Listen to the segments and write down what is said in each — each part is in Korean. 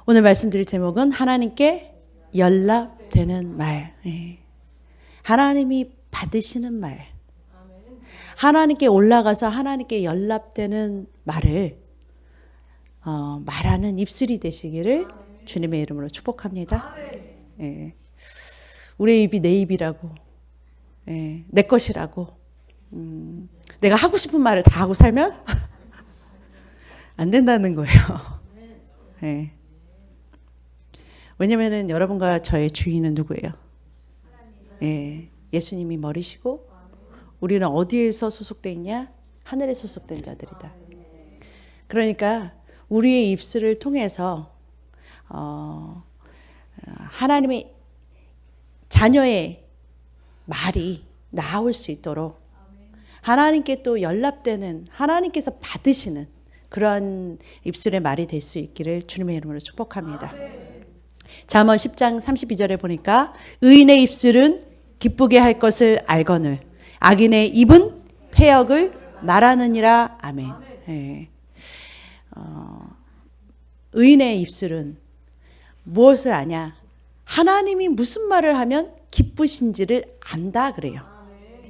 오늘 말씀드릴 제목은 하나님께 연락되는 말. 하나님이 받으시는 말. 하나님께 올라가서 하나님께 연락되는 말을 말하는 입술이 되시기를 주님의 이름으로 축복합니다. 우리의 입이 내 입이라고, 내 것이라고, 내가 하고 싶은 말을 다 하고 살면 안 된다는 거예요. 왜냐면은 여러분과 저의 주인은 누구예요? 예수님이 머리시고 우리는 어디에서 소속되어 있냐? 하늘에 소속된 자들이다. 그러니까 우리의 입술을 통해서 하나님의 자녀의 말이 나올 수 있도록 하나님께 또 연락되는, 하나님께서 받으시는 그러한 입술의 말이 될 수 있기를 주님의 이름으로 축복합니다. 잠언 10장 32절에 보니까 의인의 입술은 기쁘게 할 것을 알거늘 악인의 입은 패역을 말하느니라. 아멘. 의인의 입술은 무엇을 아냐? 하나님이 무슨 말을 하면 기쁘신지를 안다 그래요.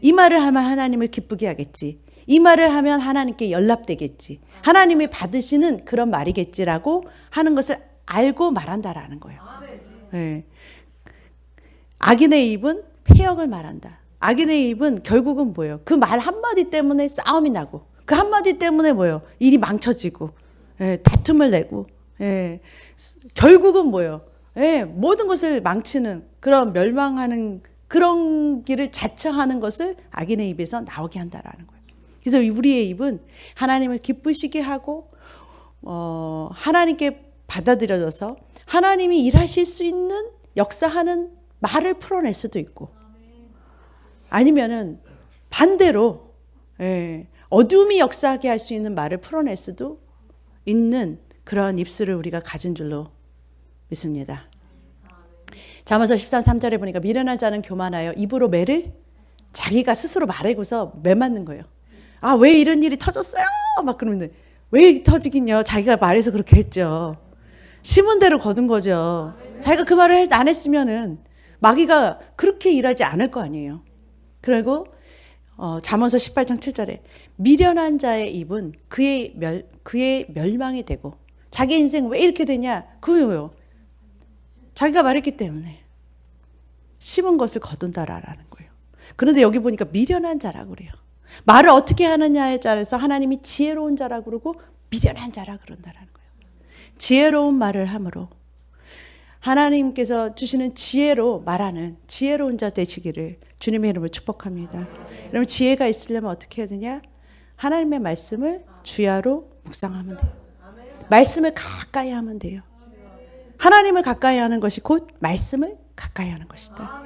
이 말을 하면 하나님을 기쁘게 하겠지. 이 말을 하면 하나님께 연락되겠지. 하나님이 받으시는 그런 말이겠지라고 하는 것을 알고 말한다라는 거예요. 악인의 입은 패역을 말한다. 악인의 입은 결국은 뭐예요? 그 말 한마디 때문에 싸움이 나고 그 한마디 때문에 뭐예요? 일이 망쳐지고 다툼을 내고 결국은 뭐예요? 모든 것을 망치는 그런 멸망하는 그런 길을 자처하는 것을 악인의 입에서 나오게 한다라는 거예요. 그래서 우리의 입은 하나님을 기쁘시게 하고 하나님께 받아들여져서 하나님이 일하실 수 있는 역사하는 말을 풀어낼 수도 있고 아니면은 반대로 어둠이 역사하게 할 수 있는 말을 풀어낼 수도 있는 그런 입술을 우리가 가진 줄로 믿습니다. 잠언서 13:3절에 보니까 미련한 자는 교만하여 입으로 매를 자기가 스스로 말하고서 매 맞는 거예요. 아, 왜 이런 일이 터졌어요? 막 그러면 왜 터지긴요? 자기가 말해서 그렇게 했죠. 심은 대로 거둔 거죠. 자기가 그 말을 안 했으면은 마귀가 그렇게 일하지 않을 거 아니에요. 그리고 잠언서 18장 7절에 미련한 자의 입은 그의 멸망이 되고 자기 인생 왜 이렇게 되냐? 그거요. 자기가 말했기 때문에 심은 것을 거둔다라는 거예요. 그런데 여기 보니까 미련한 자라고 그래요. 말을 어떻게 하느냐에 따라서 하나님이 지혜로운 자라고 그러고 미련한 자라고 그런다라는 거예요. 지혜로운 말을 함으로 하나님께서 주시는 지혜로 말하는 지혜로운 자 되시기를 주님의 이름으로 축복합니다. 여러분 지혜가 있으려면 어떻게 해야 되냐? 하나님의 말씀을 주야로 묵상하면 돼요. 말씀을 가까이 하면 돼요. 하나님을 가까이 하는 것이 곧 말씀을 가까이 하는 것이다.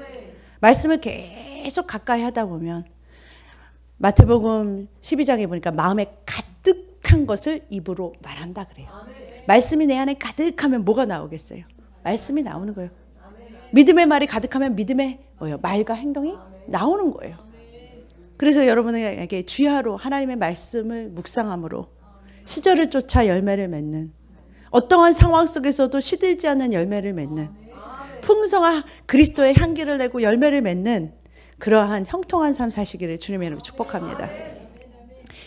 말씀을 계속 가까이 하다 보면 마태복음 12장에 보니까 마음에 가득한 것을 입으로 말한다 그래요. 말씀이 내 안에 가득하면 뭐가 나오겠어요? 말씀이 나오는 거예요. 믿음의 말이 가득하면 믿음의 말과 행동이 나오는 거예요. 그래서 여러분에게 주야로 하나님의 말씀을 묵상함으로 시절을 쫓아 열매를 맺는 어떠한 상황 속에서도 시들지 않는 열매를 맺는 풍성한 그리스도의 향기를 내고 열매를 맺는 그러한 형통한 삶 사시기를 주님의 이름으로 축복합니다.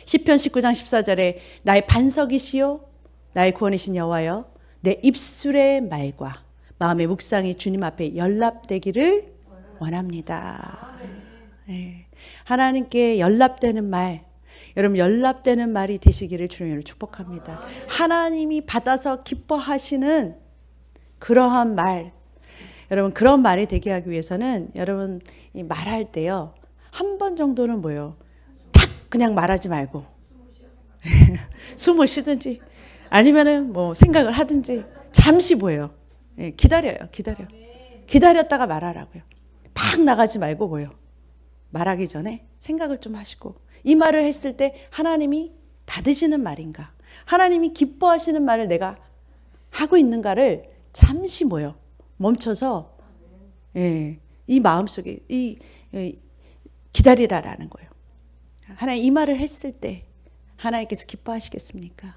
시편 19장 14절에 나의 반석이시요 나의 구원이신 여호와여 내 입술의 말과 마음의 묵상이 주님 앞에 연락되기를 원합니다. 하나님께 연락되는 말, 여러분 연락되는 말이 되시기를 주님으로 축복합니다. 하나님이 받아서 기뻐하시는 그러한 말, 여러분 그런 말이 되게 하기 위해서는 여러분 말할 때요 한 번 정도는 뭐예요? 탁 그냥 말하지 말고 숨을 쉬든지 아니면은 뭐 생각을 하든지 잠시 뭐예요? 기다려요. 기다렸다가 말하라고요. 팍 나가지 말고 뭐예요? 말하기 전에 생각을 좀 하시고 이 말을 했을 때 하나님이 받으시는 말인가? 하나님이 기뻐하시는 말을 내가 하고 있는가를 잠시 뭐예요? 멈춰서 이 마음속에 기다리라라는 거예요. 하나님 이 말을 했을 때 하나님께서 기뻐하시겠습니까?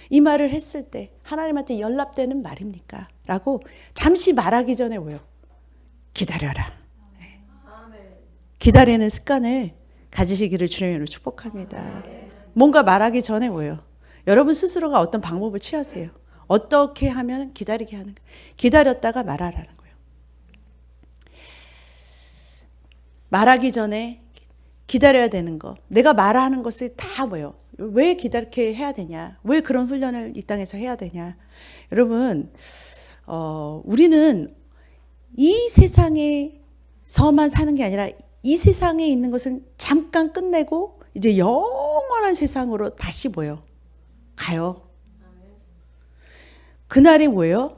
이 말을 했을 때 하나님한테 연락되는 말입니까? 라고 잠시 말하기 전에 뭐요? 기다려라. 기다리는 습관을 가지시기를 주님으로 축복합니다. 뭔가 말하기 전에 뭐요? 여러분 스스로가 어떤 방법을 취하세요. 어떻게 하면 기다리게 하는 거예요. 기다렸다가 말하라는 거예요. 말하기 전에 기다려야 되는 거. 내가 말하는 것을 다 뭐예요? 왜 기다리게 해야 되냐? 왜 그런 훈련을 이 땅에서 해야 되냐? 여러분, 우리는 이 세상에서만 사는 게 아니라 이 세상에 있는 것은 잠깐 끝내고 이제 영원한 세상으로 다시 뭐예요? 가요. 그날이 뭐예요?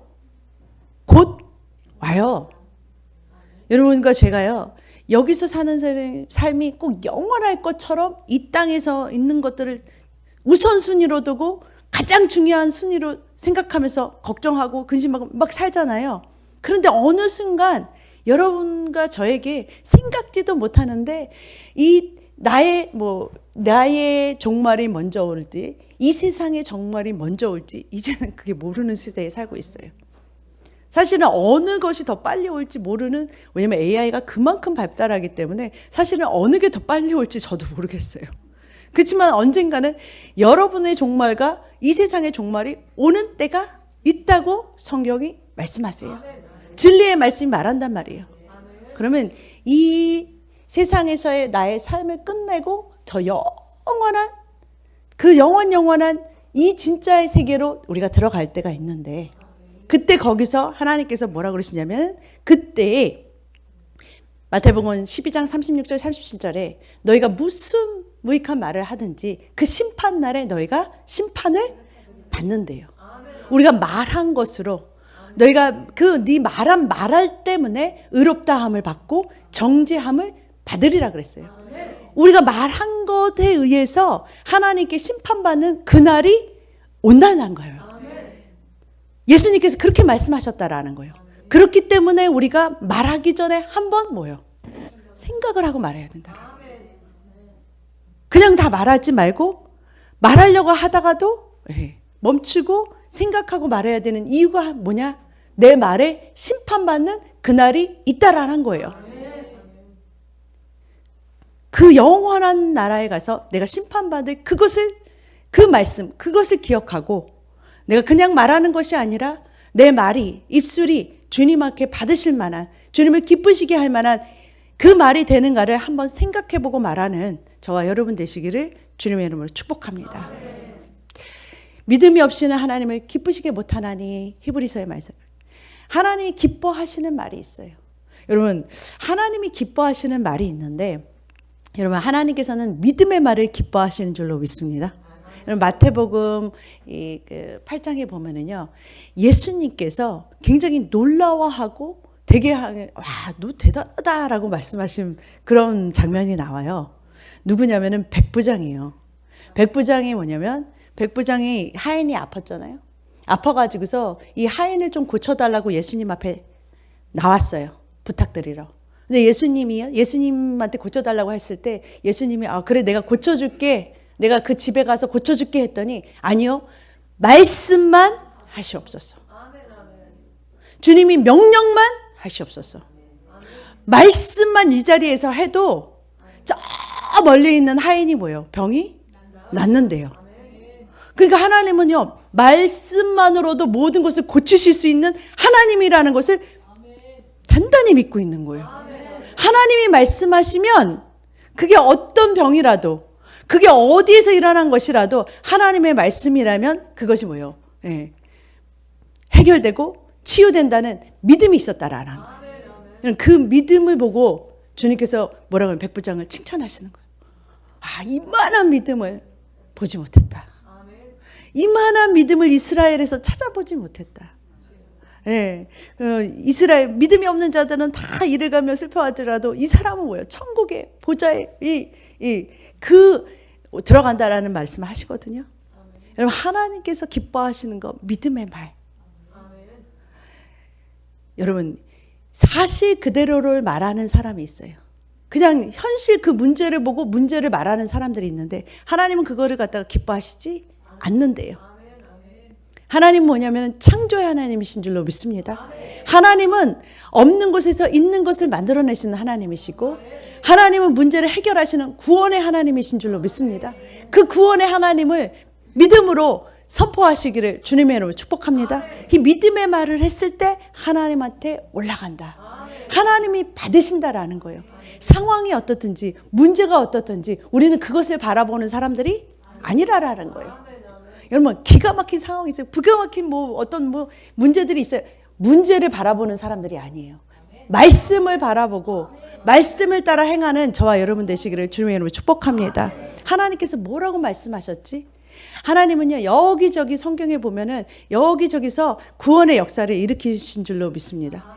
곧 와요. 여러분과 제가요, 여기서 사는 삶이 꼭 영원할 것처럼 이 땅에서 있는 것들을 우선순위로 두고 가장 중요한 순위로 생각하면서 걱정하고 근심하고 막 살잖아요. 그런데 어느 순간 여러분과 저에게 생각지도 못하는데 이 나의 종말이 먼저 올지 이 세상의 종말이 먼저 올지 이제는 그게 모르는 시대에 살고 있어요. 사실은 어느 것이 더 빨리 올지 모르는, 왜냐면 AI가 그만큼 발달하기 때문에 사실은 어느 게 더 빨리 올지 저도 모르겠어요. 그렇지만 언젠가는 여러분의 종말과 이 세상의 종말이 오는 때가 있다고 성경이 말씀하세요. 진리의 말씀이 말한단 말이에요. 그러면 이 세상에서의 나의 삶을 끝내고 저 영원한 그 영원한 이 진짜의 세계로 우리가 들어갈 때가 있는데, 그때 거기서 하나님께서 뭐라고 그러시냐면, 그때 마태복음 12장 36절 37절에 너희가 무슨 무익한 말을 하든지 그 심판날에 너희가 심판을 받는데요. 우리가 말한 것으로 너희가 네 말할 때문에 의롭다함을 받고 정죄함을 받으리라 그랬어요. 우리가 말한 것에 의해서 하나님께 심판받는 그날이 온다는 거예요. 예수님께서 그렇게 말씀하셨다라는 거예요. 그렇기 때문에 우리가 말하기 전에 한번 뭐요? 생각을 하고 말해야 된다. 그냥 다 말하지 말고 말하려고 하다가도 멈추고 생각하고 말해야 되는 이유가 뭐냐? 내 말에 심판받는 그날이 있다라는 거예요. 그 영원한 나라에 가서 내가 심판받을 그 말씀, 그것을 기억하고 내가 그냥 말하는 것이 아니라 내 말이, 입술이 주님 앞에 받으실 만한, 주님을 기쁘시게 할 만한 그 말이 되는가를 한번 생각해보고 말하는 저와 여러분 되시기를 주님의 이름으로 축복합니다. 믿음이 없이는 하나님을 기쁘시게 못하나니, 히브리서의 말씀. 하나님이 기뻐하시는 말이 있어요. 여러분, 하나님이 기뻐하시는 말이 있는데, 여러분, 하나님께서는 믿음의 말을 기뻐하시는 줄로 믿습니다. 마태복음 8장에 보면은요, 예수님께서 굉장히 놀라워하고 되게 너 대단하다라고 말씀하신 그런 장면이 나와요. 누구냐면은 백부장이에요. 백부장이 뭐냐면, 백부장이 하인이 아팠잖아요. 아파가지고서 이 하인을 좀 고쳐달라고 예수님 앞에 나왔어요. 부탁드리러. 근데 예수님한테 고쳐달라고 했을 때 예수님이 그래 내가 고쳐줄게. 내가 그 집에 가서 고쳐줄게 했더니 아니요. 말씀만 하시옵소서. 주님이 명령만 하시옵소서. 말씀만 이 자리에서 해도 저 멀리 있는 하인이 뭐예요? 병이 낫는데요. 그러니까 하나님은요, 말씀만으로도 모든 것을 고치실 수 있는 하나님이라는 것을 단단히 믿고 있는 거예요. 하나님이 말씀하시면 그게 어떤 병이라도, 그게 어디에서 일어난 것이라도 하나님의 말씀이라면 그것이 뭐예요? 해결되고 치유된다는 믿음이 있었다라는 거예요. 그 믿음을 보고 주님께서 뭐라고 하면 백부장을 칭찬하시는 거예요. 이만한 믿음을 보지 못했다. 이만한 믿음을 이스라엘에서 찾아보지 못했다. 이스라엘 믿음이 없는 자들은 다 이래가며 슬퍼하더라도 이 사람은 뭐예요? 천국의 보좌에 들어간다라는 말씀을 하시거든요. 여러분, 하나님께서 기뻐하시는 거 믿음의 말. 여러분, 사실 그대로를 말하는 사람이 있어요. 그냥 현실 그 문제를 보고 문제를 말하는 사람들이 있는데 하나님은 그거를 갖다가 기뻐하시지 않는데요. 하나님 뭐냐면 창조의 하나님이신 줄로 믿습니다. 하나님은 없는 곳에서 있는 것을 만들어내시는 하나님이시고, 하나님은 문제를 해결하시는 구원의 하나님이신 줄로 믿습니다. 그 구원의 하나님을 믿음으로 선포하시기를 주님의 이름으로 축복합니다. 이 믿음의 말을 했을 때 하나님한테 올라간다. 하나님이 받으신다라는 거예요. 상황이 어떻든지 문제가 어떻든지 우리는 그것을 바라보는 사람들이 아니라라는 거예요. 여러분, 기가 막힌 상황이 있어요. 기가 막힌 어떤 문제들이 있어요. 문제를 바라보는 사람들이 아니에요. 말씀을 바라보고 말씀을 따라 행하는 저와 여러분 되시기를 주님의 이름으로 축복합니다. 하나님께서 뭐라고 말씀하셨지? 하나님은요, 여기저기 성경에 보면은 여기저기서 구원의 역사를 일으키신 줄로 믿습니다.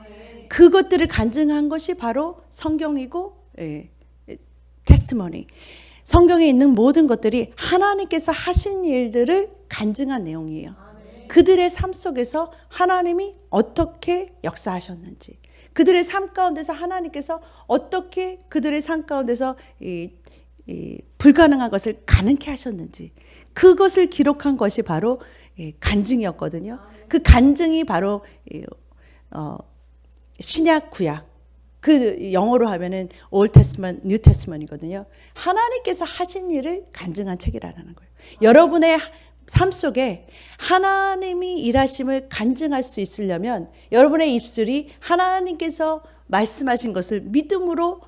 그것들을 간증한 것이 바로 성경이고, 테스티머니. 성경에 있는 모든 것들이 하나님께서 하신 일들을 간증한 내용이에요. 그들의 삶 속에서 하나님이 어떻게 역사하셨는지, 그들의 삶 가운데서 하나님께서 어떻게 그들의 삶 가운데서 불가능한 것을 가능케 하셨는지, 그것을 기록한 것이 바로 간증이었거든요. 그 간증이 바로 신약 구약, 그 영어로 하면은 Old Testament, New Testament이거든요. 하나님께서 하신 일을 간증한 책이라는 거예요. 여러분의 삶 속에 하나님이 일하심을 간증할 수 있으려면 여러분의 입술이 하나님께서 말씀하신 것을 믿음으로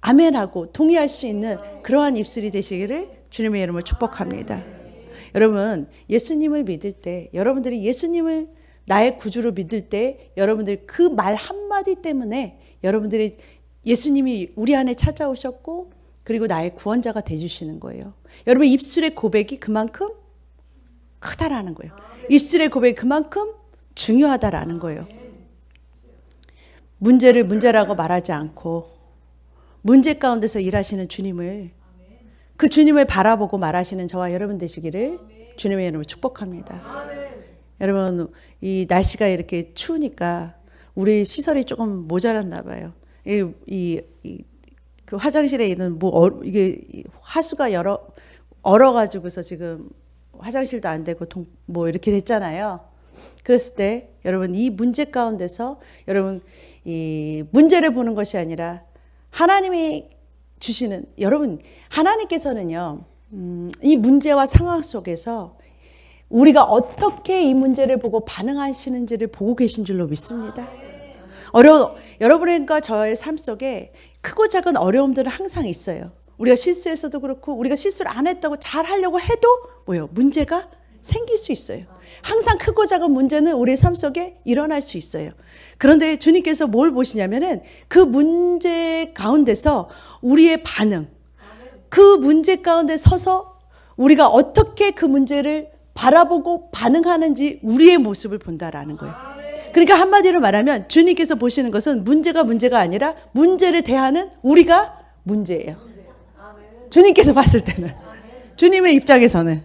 아멘하고 동의할 수 있는 그러한 입술이 되시기를 주님의 이름으로 축복합니다. 여러분, 예수님을 믿을 때, 여러분들이 예수님을 나의 구주로 믿을 때 여러분들 그 말 한마디 때문에 여러분들이 예수님이 우리 안에 찾아오셨고 그리고 나의 구원자가 되주시는 거예요. 여러분, 입술의 고백이 그만큼 크다라는 거예요. 입술의 고백이 그만큼 중요하다라는 거예요. 문제를 문제라고 말하지 않고 문제 가운데서 일하시는 주님을, 그 주님을 바라보고 말하시는 저와 여러분 되시기를 주님의 이름으로 축복합니다. 여러분, 이 날씨가 이렇게 추우니까 우리 시설이 조금 모자랐나 봐요. 그 화장실에 있는 이게 하수가 얼어가지고서 지금 화장실도 안 되고 이렇게 됐잖아요. 그랬을 때 여러분, 이 문제 가운데서 여러분 이 문제를 보는 것이 아니라 하나님이 주시는, 여러분 하나님께서는요, 이 문제와 상황 속에서 우리가 어떻게 이 문제를 보고 반응하시는지를 보고 계신 줄로 믿습니다. 여러분과 저의 삶 속에 크고 작은 어려움들은 항상 있어요. 우리가 실수해서도 그렇고 우리가 실수를 안 했다고 잘하려고 해도 문제가 생길 수 있어요. 항상 크고 작은 문제는 우리의 삶 속에 일어날 수 있어요. 그런데 주님께서 뭘 보시냐면은 그 문제 가운데서 우리의 반응, 그 문제 가운데 서서 우리가 어떻게 그 문제를 바라보고 반응하는지 우리의 모습을 본다라는 거예요. 그러니까 한마디로 말하면 주님께서 보시는 것은 문제가 아니라 문제를 대하는 우리가 문제예요. 주님께서 봤을 때는, 주님의 입장에서는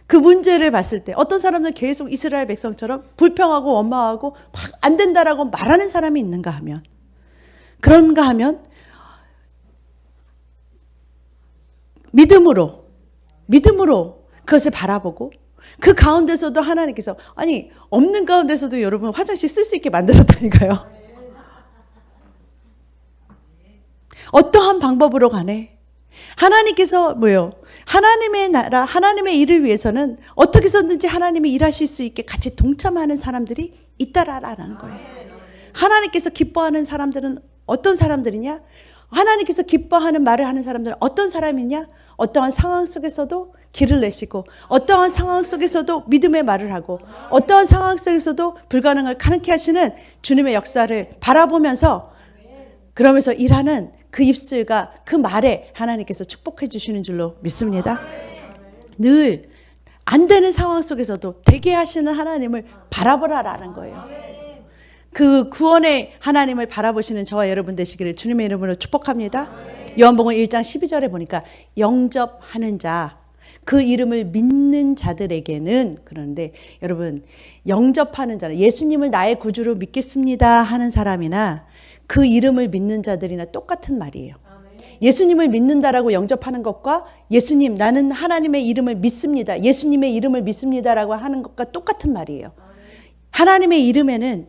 그 문제를 봤을 때 어떤 사람들은 계속 이스라엘 백성처럼 불평하고 원망하고 막 안 된다라고 말하는 사람이 있는가 하면, 그런가 하면 믿음으로 그것을 바라보고 그 가운데서도 하나님께서, 아니 없는 가운데서도 여러분 화장실 쓸 수 있게 만들었다니까요. 어떠한 방법으로 간에 하나님께서 하나님의 나라, 하나님의 일을 위해서는 어떻게 해서든지 하나님이 일하실 수 있게 같이 동참하는 사람들이 있다라는 거예요. 하나님께서 기뻐하는 사람들은 어떤 사람들이냐? 하나님께서 기뻐하는 말을 하는 사람들은 어떤 사람이냐? 어떠한 상황 속에서도 길을 내시고, 어떠한 상황 속에서도 믿음의 말을 하고, 어떠한 상황 속에서도 불가능을 가능케 하시는 주님의 역사를 바라보면서, 그러면서 일하는 그 입술과 그 말에 하나님께서 축복해 주시는 줄로 믿습니다. 늘 안 되는 상황 속에서도 되게 하시는 하나님을 바라보라라는 거예요. 그 구원의 하나님을 바라보시는 저와 여러분 되시기를 주님의 이름으로 축복합니다. 요한복음 1장 12절에 보니까 영접하는 자, 그 이름을 믿는 자들에게는, 그런데 여러분, 영접하는 자는 예수님을 나의 구주로 믿겠습니다 하는 사람이나 그 이름을 믿는 자들이나 똑같은 말이에요. 예수님을 믿는다라고 영접하는 것과 예수님 나는 하나님의 이름을 믿습니다. 예수님의 이름을 믿습니다라고 하는 것과 똑같은 말이에요. 하나님의 이름에는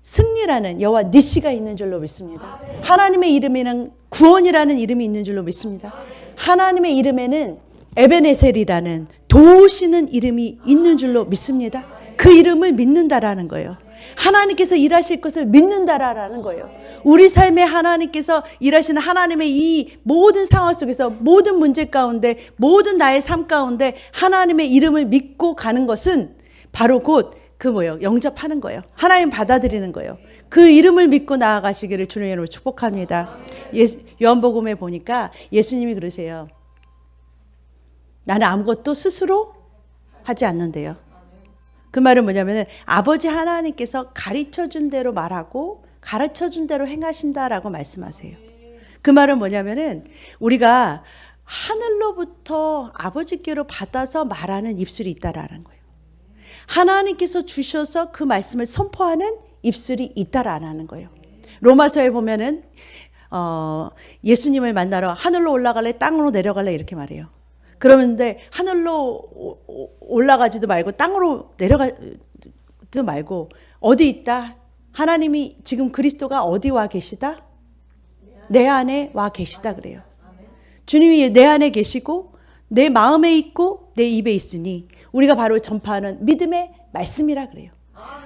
승리라는 여호와 니시가 있는 줄로 믿습니다. 하나님의 이름에는 구원이라는 이름이 있는 줄로 믿습니다. 하나님의 이름에는 에베네셀이라는 도우시는 이름이 있는 줄로 믿습니다. 그 이름을 믿는다라는 거예요. 하나님께서 일하실 것을 믿는다라는 거예요. 우리 삶에 하나님께서 일하시는 하나님의 이 모든 상황 속에서 모든 문제 가운데 모든 나의 삶 가운데 하나님의 이름을 믿고 가는 것은 바로 곧 그 뭐예요? 영접하는 거예요. 하나님 받아들이는 거예요. 그 이름을 믿고 나아가시기를 주님의 이름으로 축복합니다. 요한복음에 보니까 예수님이 그러세요. 나는 아무것도 스스로 하지 않는데요. 그 말은 뭐냐면은 아버지 하나님께서 가르쳐준 대로 말하고 가르쳐준 대로 행하신다라고 말씀하세요. 그 말은 뭐냐면은 우리가 하늘로부터 아버지께로 받아서 말하는 입술이 있다라는 거예요. 하나님께서 주셔서 그 말씀을 선포하는 입술이 있다라는 거예요. 로마서에 보면은 예수님을 만나러 하늘로 올라갈래 땅으로 내려갈래 이렇게 말해요. 그러는데 하늘로 올라가지도 말고 땅으로 내려가지도 말고 어디 있다? 하나님이 지금 그리스도가 어디 와 계시다? 내 안에 와 계시다 그래요. 주님이 내 안에 계시고 내 마음에 있고 내 입에 있으니 우리가 바로 전파하는 믿음의 말씀이라 그래요.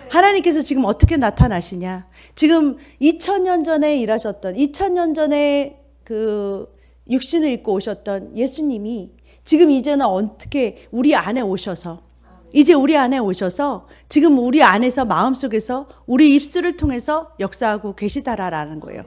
하나님께서 지금 어떻게 나타나시냐? 지금 2000년 전에 일하셨던 2000년 전에 그 육신을 입고 오셨던 예수님이 지금 이제는 어떻게 우리 안에 오셔서 이제 우리 안에 오셔서 지금 우리 안에서 마음속에서 우리 입술을 통해서 역사하고 계시다라는 거예요.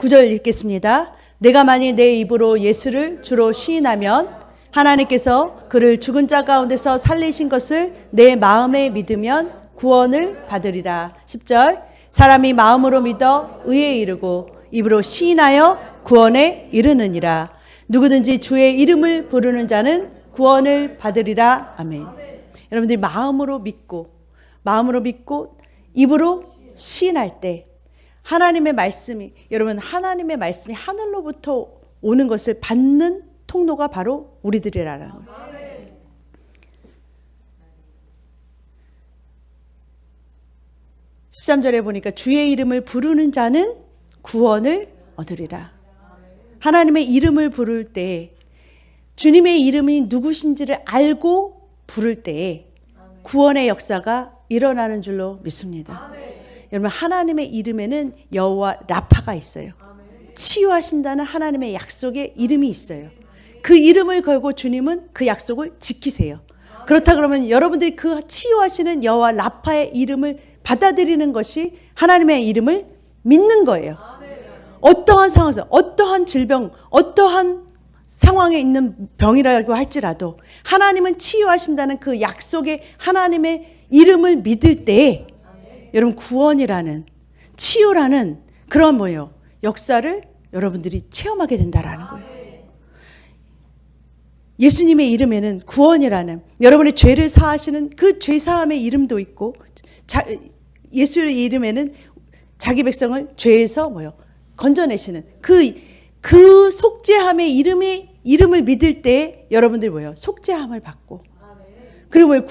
9절 읽겠습니다. 내가 만일 내 입으로 예수를 주로 시인하면 하나님께서 그를 죽은 자 가운데서 살리신 것을 내 마음에 믿으면 구원을 받으리라. 10절 사람이 마음으로 믿어 의에 이르고 입으로 시인하여 구원에 이르느니라. 누구든지 주의 이름을 부르는 자는 구원을 받으리라. 아멘. 여러분들이 마음으로 믿고 입으로 시인할 때 하나님의 말씀이 여러분 하나님의 말씀이 하늘로부터 오는 것을 받는 통로가 바로 우리들이라는 거예요. 13절에 보니까 주의 이름을 부르는 자는 구원을 얻으리라. 하나님의 이름을 부를 때 주님의 이름이 누구신지를 알고 부를 때 구원의 역사가 일어나는 줄로 믿습니다. 여러분 하나님의 이름에는 여호와 라파가 있어요. 치유하신다는 하나님의 약속의 이름이 있어요. 그 이름을 걸고 주님은 그 약속을 지키세요. 그렇다 그러면 여러분들이 그 치유하시는 여호와 라파의 이름을 받아들이는 것이 하나님의 이름을 믿는 거예요. 어떠한 상황에서 어떠한 질병 어떠한 상황에 있는 병이라고 할지라도 하나님은 치유하신다는 그 약속의 하나님의 이름을 믿을 때 여러분 구원이라는 치유라는 그런 뭐예요? 역사를 여러분들이 체험하게 된다라는 거예요. 예수님의 이름에는 구원이라는 여러분의 죄를 사하시는 그 죄사함의 이름도 있고 예수의 이름에는 자기 백성을 죄에서 뭐요? 건져내시는 그 속죄함의 이름을 믿을 때 여러분들이 뭐예요? 속죄함을 받고 그리고 뭐예요?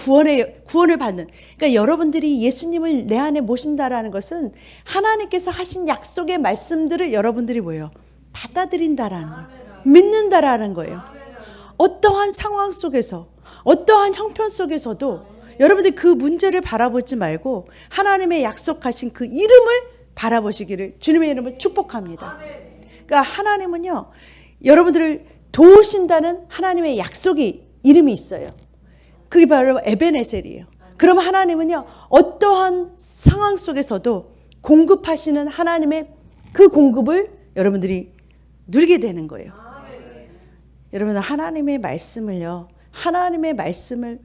구원을 받는. 그러니까 여러분들이 예수님을 내 안에 모신다라는 것은 하나님께서 하신 약속의 말씀들을 여러분들이 뭐예요? 받아들인다라는 거예요. 믿는다라는 거예요. 어떠한 상황 속에서 어떠한 형편 속에서도 여러분들 그 문제를 바라보지 말고 하나님의 약속하신 그 이름을 바라보시기를 주님의 이름을 축복합니다. 그러니까 하나님은요 여러분들을 도우신다는 하나님의 약속이 이름이 있어요. 그게 바로 에베네셀이에요. 그럼 하나님은요 어떠한 상황 속에서도 공급하시는 하나님의 그 공급을 여러분들이 누리게 되는 거예요. 여러분 하나님의 말씀을요 하나님의 말씀을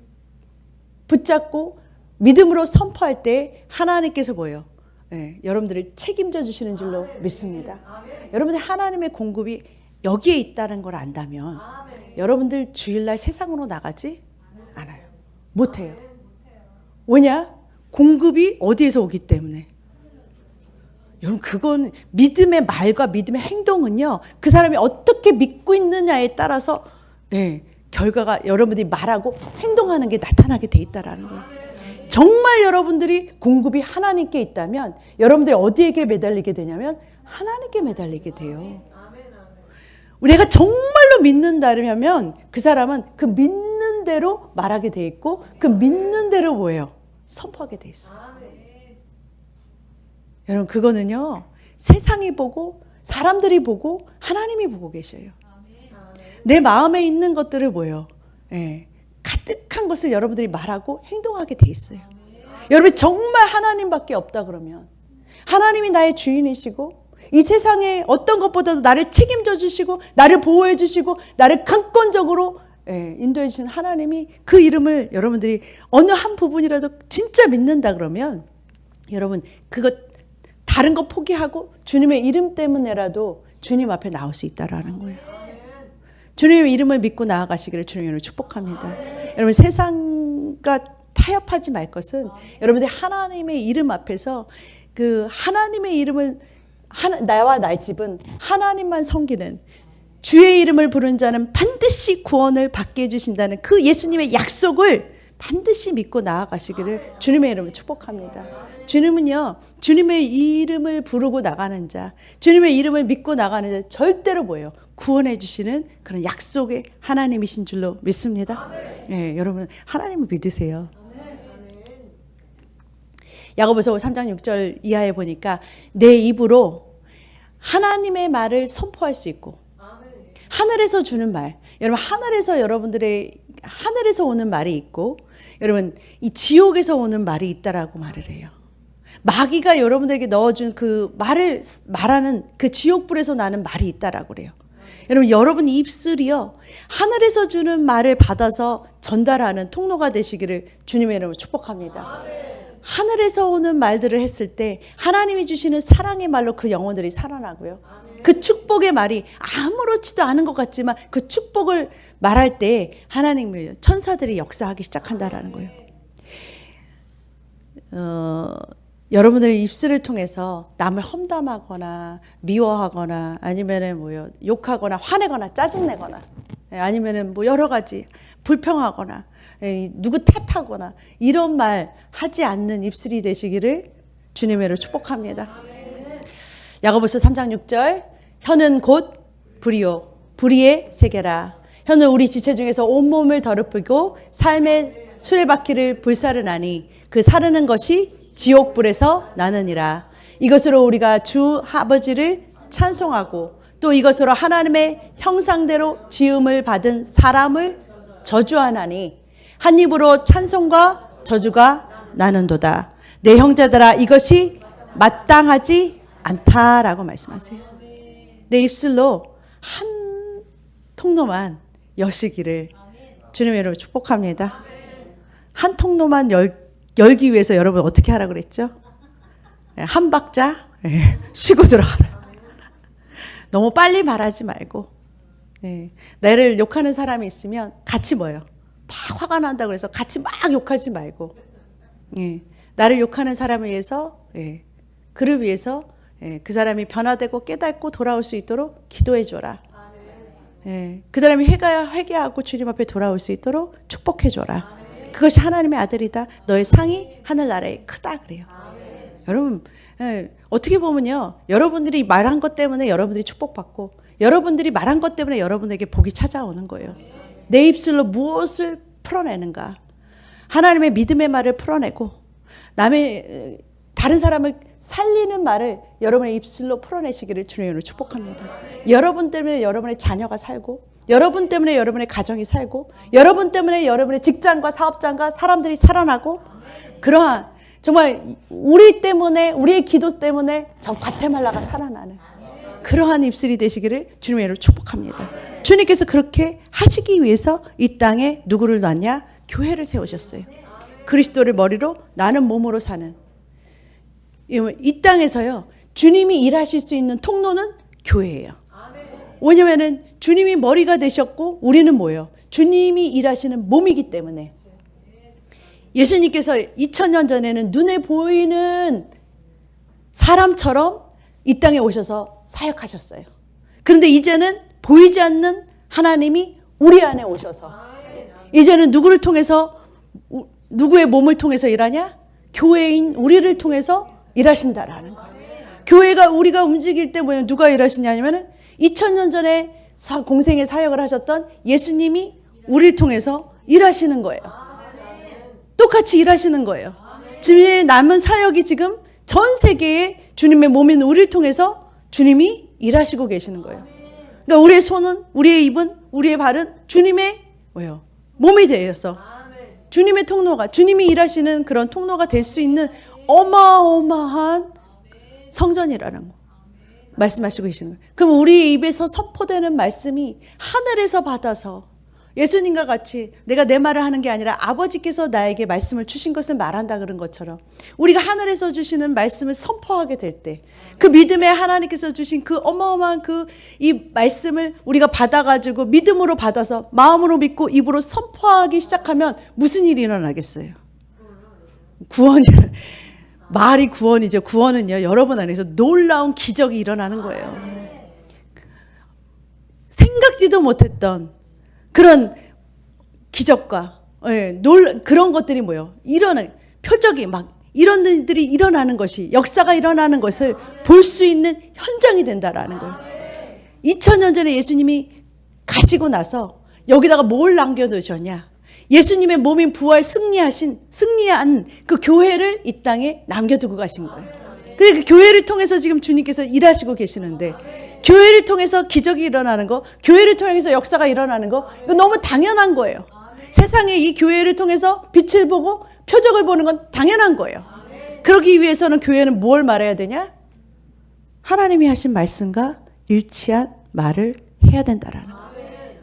붙잡고 믿음으로 선포할 때 하나님께서 뭐예요? 여러분들을 책임져 주시는 줄로 믿습니다. 여러분들 하나님의 공급이 여기에 있다는 걸 안다면 여러분들 주일날 세상으로 나가지 않아요. 못해요. 왜냐? 공급이 어디에서 오기 때문에. 여러분, 그건 믿음의 말과 믿음의 행동은요, 그 사람이 어떻게 믿고 있느냐에 따라서 결과가 여러분들이 말하고 행동하는 게 나타나게 돼 있다라는 거예요. 정말 여러분들이 공급이 하나님께 있다면 여러분들이 어디에게 매달리게 되냐면 하나님께 매달리게 돼요. 우리가 정말로 믿는다면 그 사람은 그 믿는 대로 말하게 돼 있고 그 믿는 대로 뭐예요? 선포하게 돼 있어요. 여러분, 그거는요, 세상이 보고 사람들이 보고 하나님이 보고 계셔요. 내 마음에 있는 것들을 뭐예요? 가득한 것을 여러분들이 말하고 행동하게 돼 있어요. 여러분, 정말 하나님밖에 없다 그러면, 하나님이 나의 주인이시고 이 세상에 어떤 것보다도 나를 책임져 주시고 나를 보호해 주시고 나를 강권적으로 인도해 주신 하나님이, 그 이름을 여러분들이 어느 한 부분이라도 진짜 믿는다 그러면 여러분, 그것 다른 거 포기하고 주님의 이름 때문에라도 주님 앞에 나올 수 있다라는 거예요. 주님의 이름을 믿고 나아가시기를 주님으로 축복합니다. 여러분, 세상과 타협하지 말 것은 여러분들이 하나님의 이름 앞에서 그 하나님의 이름을, 나와 나의 집은 하나님만 섬기는, 주의 이름을 부른 자는 반드시 구원을 받게 해주신다는 그 예수님의 약속을 반드시 믿고 나아가시기를 주님의 이름으로 축복합니다. 주님은요, 주님의 이름을 부르고 나가는 자, 주님의 이름을 믿고 나가는 자 절대로 뭐예요? 구원해 주시는 그런 약속의 하나님이신 줄로 믿습니다. 여러분, 하나님을 믿으세요. 야고보서 3장 6절 이하에 보니까 내 입으로 하나님의 말을 선포할 수 있고, 하늘에서 주는 말, 여러분, 하늘에서 여러분들의 하늘에서 오는 말이 있고, 여러분, 이 지옥에서 오는 말이 있다라고 말을 해요. 마귀가 여러분들에게 넣어준 그 말을 말하는 그 지옥불에서 나는 말이 있다라고 그래요. 여러분, 여러분 입술이요, 하늘에서 주는 말을 받아서 전달하는 통로가 되시기를 주님의 이름으로 축복합니다. 하늘에서 오는 말들을 했을 때 하나님이 주시는 사랑의 말로 그 영혼들이 살아나고요. 그 축복의 말이 아무렇지도 않은 것 같지만 그 축복을 말할 때 하나님의 천사들이 역사하기 시작한다라는 거예요. 여러분들의 입술을 통해서 남을 험담하거나 미워하거나 아니면은 뭐요, 욕하거나 화내거나 짜증내거나 아니면은 뭐 여러 가지 불평하거나 누구 탓하거나 이런 말 하지 않는 입술이 되시기를 주님의 이름으로 축복합니다. 야고보서 3장 6절, 혀는 곧 불이요 불의의 세계라. 혀는 우리 지체 중에서 온몸을 더럽히고 삶의 수레바퀴를 불사르나니 그 사르는 것이 지옥불에서 나느니라. 이것으로 우리가 주 아버지를 찬송하고 또 이것으로 하나님의 형상대로 지음을 받은 사람을 저주하나니 한 입으로 찬송과 저주가 나는도다. 내 형제들아, 이것이 마땅하지 않다라고 말씀하세요. 내 입술로 한 통로만 여시기를 주님의 이름으로 축복합니다. 한 통로만 열기 위해서 여러분 어떻게 하라고 그랬죠? 한 박자 쉬고 들어가라. 너무 빨리 말하지 말고, 나를 욕하는 사람이 있으면 같이 뭐예요? 막 화가 난다고 해서 같이 막 욕하지 말고, 나를 욕하는 사람을 위해서, 그를 위해서 그 사람이 변화되고 깨닫고 돌아올 수 있도록 기도해줘라. 그 사람이 회개하고 주님 앞에 돌아올 수 있도록 축복해줘라. 그것이 하나님의 아들이다. 너의 상이 하늘나라에 크다 그래요. 여러분, 어떻게 보면요, 여러분들이 말한 것 때문에 여러분들이 축복받고 여러분들이 말한 것 때문에 여러분에게 복이 찾아오는 거예요. 내 입술로 무엇을 풀어내는가? 하나님의 믿음의 말을 풀어내고 다른 사람을 살리는 말을 여러분의 입술로 풀어내시기를 주님으로 축복합니다. 여러분 때문에 여러분의 자녀가 살고, 여러분 때문에 여러분의 가정이 살고, 여러분 때문에 여러분의 직장과 사업장과 사람들이 살아나고, 그러한 정말 우리 때문에, 우리의 기도 때문에 전 과테말라가 살아나는 그러한 입술이 되시기를 주님의 이름으로 축복합니다. 주님께서 그렇게 하시기 위해서 이 땅에 누구를 놨냐? 교회를 세우셨어요. 그리스도를 머리로 나는 몸으로 사는, 이 땅에서요, 주님이 일하실 수 있는 통로는 교회예요. 왜냐면은 주님이 머리가 되셨고 우리는 뭐예요? 주님이 일하시는 몸이기 때문에. 예수님께서 2000년 전에는 눈에 보이는 사람처럼 이 땅에 오셔서 사역하셨어요. 그런데 이제는 보이지 않는 하나님이 우리 안에 오셔서 이제는 누구를 통해서, 누구의 몸을 통해서 일하냐? 교회인 우리를 통해서 일하신다라는 거예요. 교회가, 우리가 움직일 때 뭐예요? 누가 일하시냐면은 2000년 전에 공생의 사역을 하셨던 예수님이 우리를 통해서 일하시는 거예요. 똑같이 일하시는 거예요. 지금 남은 사역이 지금 전 세계에 주님의 몸인 우리를 통해서 주님이 일하시고 계시는 거예요. 그러니까 우리의 손은, 우리의 입은, 우리의 발은 주님의 뭐예요? 몸이 되어서 주님의 통로가, 주님이 일하시는 그런 통로가 될 수 있는 어마어마한 성전이라는 거 말씀하시고 계시는 거예요. 그럼 우리 입에서 선포되는 말씀이 하늘에서 받아서 예수님과 같이 내가 내 말을 하는 게 아니라 아버지께서 나에게 말씀을 주신 것을 말한다 그런 것처럼 우리가 하늘에서 주시는 말씀을 선포하게 될 때 그 믿음에 하나님께서 주신 그 어마어마한 그 이 말씀을 우리가 받아가지고 믿음으로 받아서 마음으로 믿고 입으로 선포하기 시작하면 무슨 일이 일어나겠어요? 구원이, 말이 구원이죠. 구원은요, 여러분 안에서 놀라운 기적이 일어나는 거예요. 생각지도 못했던 그런 기적과 그런 것들이 뭐예요? 일어나는 표적이 막 이런 일들이 일어나는 것이, 역사가 일어나는 것을 볼 수 있는 현장이 된다라는 거예요. 2000년 전에 예수님이 가시고 나서 여기다가 뭘 남겨두셨냐? 예수님의 몸인 부활 승리한 그 교회를 이 땅에 남겨두고 가신 거예요. 그 교회를 통해서 지금 주님께서 일하시고 계시는데, 교회를 통해서 기적이 일어나는 거, 교회를 통해서 역사가 일어나는 거, 이거 너무 당연한 거예요. 세상에 이 교회를 통해서 빛을 보고 표적을 보는 건 당연한 거예요. 그러기 위해서는 교회는 뭘 말해야 되냐? 하나님이 하신 말씀과 일치한 말을 해야 된다라는 거예요.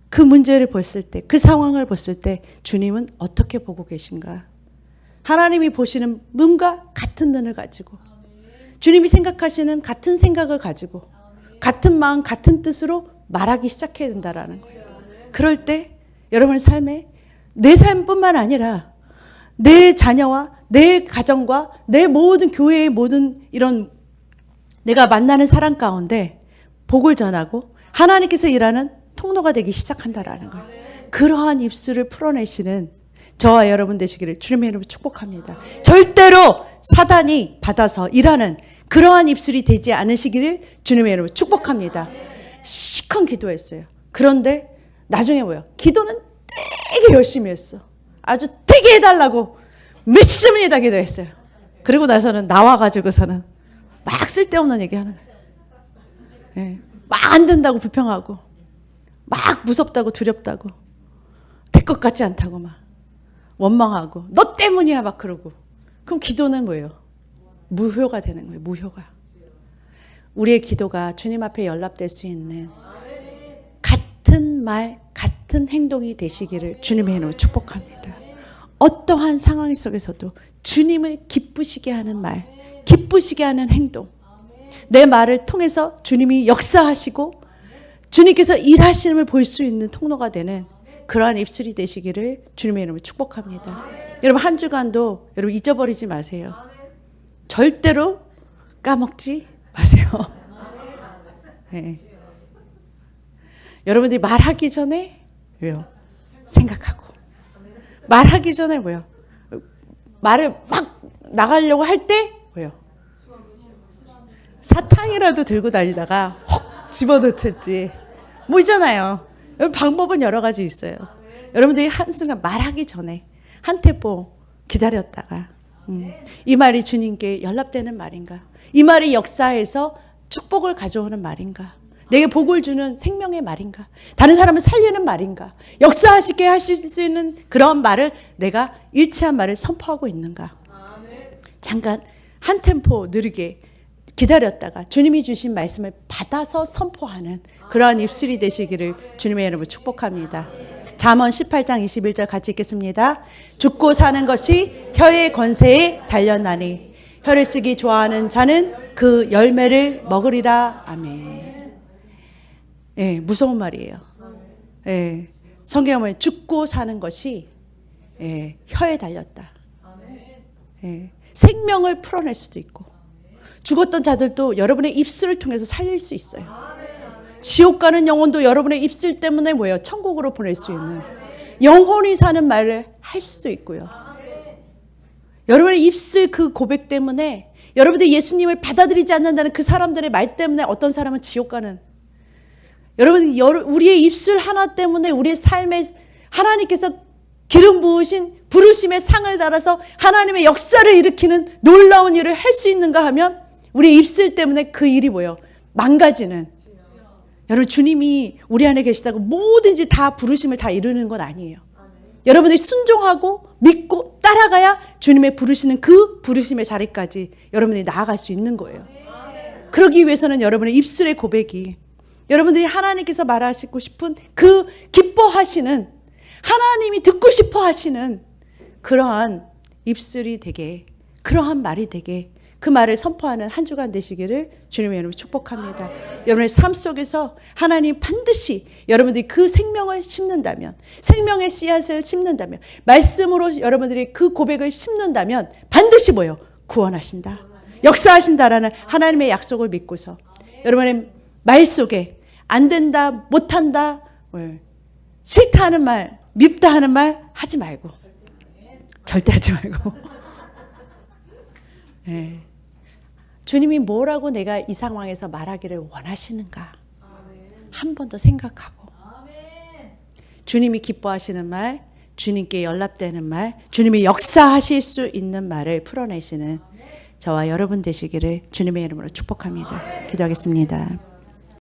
그 문제를 봤을 때, 그 상황을 봤을 때 주님은 어떻게 보고 계신가? 하나님이 보시는 눈과 같은 눈을 가지고, 주님이 생각하시는 같은 생각을 가지고, 같은 마음, 같은 뜻으로 말하기 시작해야 된다라는 거예요. 그럴 때 여러분의 삶에 내 삶뿐만 아니라 내 자녀와 내 가정과 내 모든 교회의 모든 이런 내가 만나는 사람 가운데 복을 전하고 하나님께서 일하는 통로가 되기 시작한다라는 거예요. 그러한 입술을 풀어내시는 저와 여러분 되시기를 주님의 이름으로 축복합니다. 절대로 사단이 받아서 일하는 그러한 입술이 되지 않으시기를 주님의 이름으로 축복합니다. 시큰 기도했어요. 그런데 나중에 뭐예요? 기도는 되게 열심히 했어. 아주 되게 해달라고 믿습니다 기도했어요. 그리고 나서는 나와가지고서는 막 쓸데없는 얘기하는 거예요. 네. 막 안 된다고 불평하고 막 무섭다고 두렵다고 될 것 같지 않다고 막 원망하고 너 때문이야 막 그러고. 그럼 기도는 뭐예요? 무효가 되는 거예요. 무효가. 우리의 기도가 주님 앞에 연락될 수 있는 같은 말 같은 행동이 되시기를 주님의 이름으로 축복합니다. 어떠한 상황 속에서도 주님을 기쁘시게 하는 말, 기쁘시게 하는 행동, 내 말을 통해서 주님이 역사하시고 주님께서 일하심을 볼 수 있는 통로가 되는 그러한 입술이 되시기를 주님의 이름으로 축복합니다. 여러분 한 주간도 여러분 잊어버리지 마세요. 절대로 까먹지 마세요. 네. 여러분들이 말하기 전에 왜요? 생각하고 말하기 전에 뭐요? 말을 막 나가려고 할 때 뭐요? 사탕이라도 들고 다니다가 헉 집어넣든지 뭐 있잖아요. 방법은 여러 가지 있어요. 여러분들이 한순간 말하기 전에 한 템포 기다렸다가 이 말이 주님께 연락되는 말인가? 이 말이 역사에서 축복을 가져오는 말인가? 내게 복을 주는 생명의 말인가? 다른 사람을 살리는 말인가? 역사하시게 하실 수 있는 그런 말을 내가 일치한 말을 선포하고 있는가? 잠깐 한 템포 느리게 기다렸다가 주님이 주신 말씀을 받아서 선포하는 그러한 입술이 되시기를 주님의 이름으로 축복합니다. 잠언 18장 21절 같이 읽겠습니다. 죽고 사는 것이 혀의 권세에 달렸나니 혀를 쓰기 좋아하는 자는 그 열매를 먹으리라. 아멘. 예, 무서운 말이에요. 예, 성경에 보면 죽고 사는 것이 혀에 달렸다. 예, 생명을 풀어낼 수도 있고 죽었던 자들도 여러분의 입술을 통해서 살릴 수 있어요. 지옥 가는 영혼도 여러분의 입술 때문에 뭐예요? 천국으로 보낼 수 있는 영혼이 사는 말을 할 수도 있고요. 여러분의 입술 그 고백 때문에 여러분들이 예수님을 받아들이지 않는다는 그 사람들의 말 때문에 어떤 사람은 지옥 가는, 여러분 우리의 입술 하나 때문에 우리의 삶에 하나님께서 기름 부으신 부르심의 상을 달아서 하나님의 역사를 일으키는 놀라운 일을 할 수 있는가 하면 우리의 입술 때문에 그 일이 뭐예요? 망가지는. 여러분 주님이 우리 안에 계시다고 뭐든지 다 부르심을 다 이루는 건 아니에요. 여러분들이 순종하고 믿고 따라가야 주님의 부르시는 그 부르심의 자리까지 여러분들이 나아갈 수 있는 거예요. 그러기 위해서는 여러분의 입술의 고백이 여러분들이 하나님께서 말하시고 싶은 그 기뻐하시는, 하나님이 듣고 싶어 하시는 그러한 입술이 되게, 그러한 말이 되게, 그 말을 선포하는 한 주간 되시기를 주님의 이름으로 축복합니다. 여러분의 삶 속에서 하나님 반드시 여러분들이 그 생명을 심는다면, 생명의 씨앗을 심는다면, 말씀으로 여러분들이 그 고백을 심는다면 반드시 뭐예요? 구원하신다, 역사하신다라는 하나님의 약속을 믿고서 여러분의 말 속에 안 된다, 못한다, 싫다 하는 말, 밉다 하는 말 하지 말고, 절대 하지 말고 네. 주님이 뭐라고 내가 이 상황에서 말하기를 원하시는가 한 번 더 생각하고, 주님이 기뻐하시는 말, 주님께 연락되는 말, 주님이 역사하실 수 있는 말을 풀어내시는 저와 여러분 되시기를 주님의 이름으로 축복합니다. 기도하겠습니다.